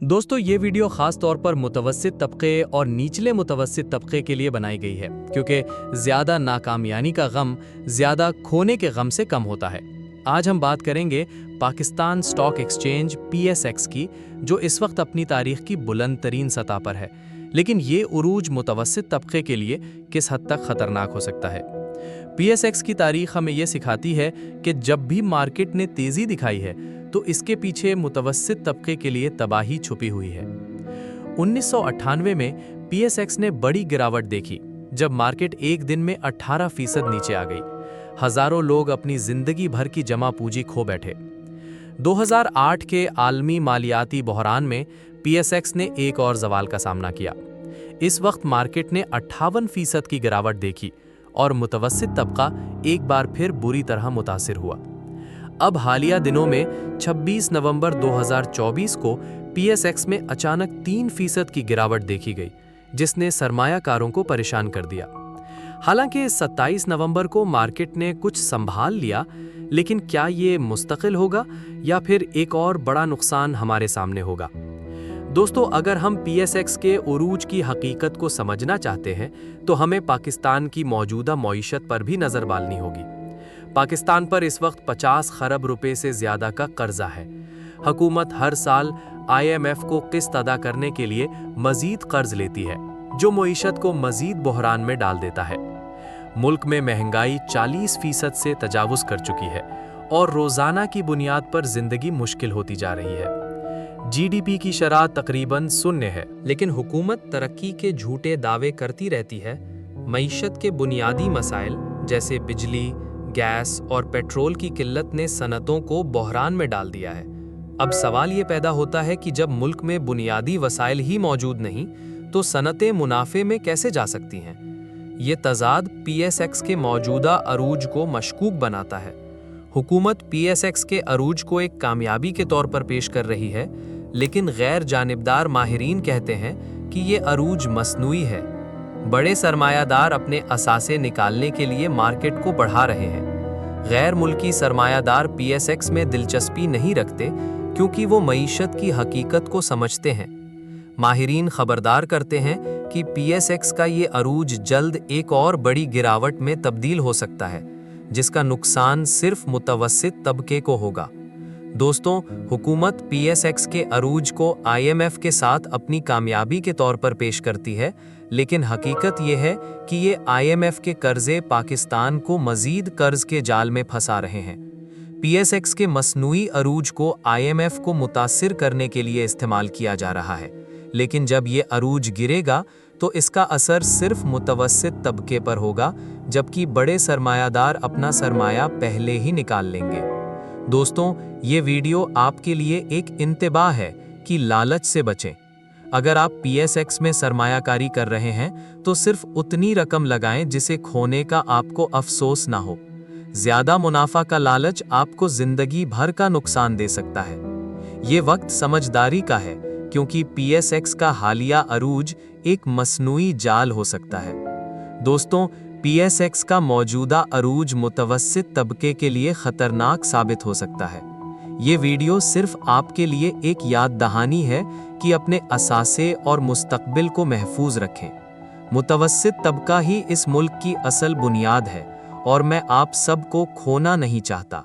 दोस्तों ये वीडियो खास तौर पर मुतवस्सित तबके और निचले मुतवस्सित तबके के लिए बनाई गई है क्योंकि ज़्यादा नाकामयानी का गम ज़्यादा खोने के गम से कम होता है। आज हम बात करेंगे पाकिस्तान स्टॉक एक्सचेंज PSX की, जो इस वक्त अपनी तारीख की बुलंद तरीन सतह पर है। लेकिन ये उरूज मुतवस्सित तबके के लिए किस हद तक ख़तरनाक हो सकता है। PSX की तारीख हमें ये सिखाती है कि जब भी मार्केट ने तेज़ी दिखाई है तो इसके पीछे मुतवस्सित तबके के लिए तबाही छुपी हुई है। 1998 में PSX ने बड़ी गिरावट देखी जब मार्केट एक दिन में 18% नीचे आ गई। हजारों लोग अपनी जिंदगी भर की जमा पूंजी खो बैठे। 2008 के आलमी मालियाती बहरान में PSX ने एक और सवाल का सामना किया। इस वक्त मार्केट ने 58% की गिरावट देखी और मुतवस्सित तबका एक बार फिर बुरी तरह मुतासिर हुआ। अब हालिया दिनों में 26 नवंबर 2024 को PSX में अचानक 3% की गिरावट देखी गई, जिसने सरमायाकारों को परेशान कर दिया। हालांकि 27 नवंबर को मार्केट ने कुछ संभाल लिया, लेकिन क्या ये मुस्तकिल होगा या फिर एक और बड़ा नुकसान हमारे सामने होगा? दोस्तों, अगर हम PSX के उरूज की हकीकत को समझना चाहते हैं तो हमें पाकिस्तान की मौजूदा मईशत पर भी नज़र डालनी होगी। पाकिस्तान पर इस वक्त 50 खरब रुपए से ज़्यादा का कर्जा है। हुकूमत हर साल IMF को किस्त अदा करने के लिए मज़ीद कर्ज लेती है, जो मईशत को मज़ीद बहरान में डाल देता है। मुल्क में महंगाई 40% से तजावुज़ कर चुकी है और रोज़ाना की बुनियाद पर ज़िंदगी मुश्किल होती जा रही है। GDP की शरह तकरीबन शून्य है, लेकिन हुकूमत तरक्की के झूठे दावे करती रहती है। मईशत के बुनियादी मसाइल जैसे बिजली, गैस और पेट्रोल की किल्लत ने सनतों को बहरान में डाल दिया है। अब सवाल ये पैदा होता है कि जब मुल्क में बुनियादी वसाइल ही मौजूद नहीं तो सनतें मुनाफे में कैसे जा सकती हैं? ये तजाद PSX के मौजूदा अरूज को मशकूक बनाता है। हुकूमत PSX के अरूज को एक कामयाबी के तौर पर पेश कर रही है, लेकिन गैर जानिबदार माहिरीन कहते हैं कि ये अरूज मसनूई है। बड़े सरमायादार अपने असासे निकालने के लिए मार्केट को बढ़ा रहे हैं। गैर मुल्की सरमायादार PSX में दिलचस्पी नहीं रखते क्योंकि वो मईशत की हकीकत को समझते हैं। माहिरीन खबरदार करते हैं कि PSX का ये अरूज जल्द एक और बड़ी गिरावट में तब्दील हो सकता है, जिसका नुकसान सिर्फ मुतवस्सित तबके को होगा। दोस्तों, हुकूमत PSX के अरूज को IMF के साथ अपनी कामयाबी के तौर पर पेश करती है, लेकिन हकीकत यह है कि ये IMF के कर्जे पाकिस्तान को मजीद कर्ज के जाल में फंसा रहे हैं। PSX के मसनूई अरूज को IMF को मुतासिर करने के लिए इस्तेमाल किया जा रहा है, लेकिन जब ये अरूज गिरेगा तो इसका असर सिर्फ मुतवस्सित तबके पर होगा, जबकि बड़े सरमायादार अपना सरमाया पहले ही निकाल लेंगे। दोस्तों, ये वीडियो आपके लिए एक इंतबाह है कि लालच से बचें। अगर आप PSX में सरमायाकारी कर रहे हैं तो सिर्फ उतनी रकम लगाएं जिसे खोने का आपको अफसोस ना हो। ज्यादा मुनाफा का लालच आपको जिंदगी भर का नुकसान दे सकता है। ये वक्त समझदारी का है, क्योंकि PSX का हालिया अरूज एक मसनूई जाल हो सकता है। दोस्तों, PSX का मौजूदा अरूज मुतवस्सित तबके के लिए खतरनाक साबित हो सकता है। ये वीडियो सिर्फ आपके लिए एक याद दहानी है कि अपने असासे और मुस्तकबिल को महफूज रखें। मुतवस्सित तबका ही इस मुल्क की असल बुनियाद है और मैं आप सबको खोना नहीं चाहता।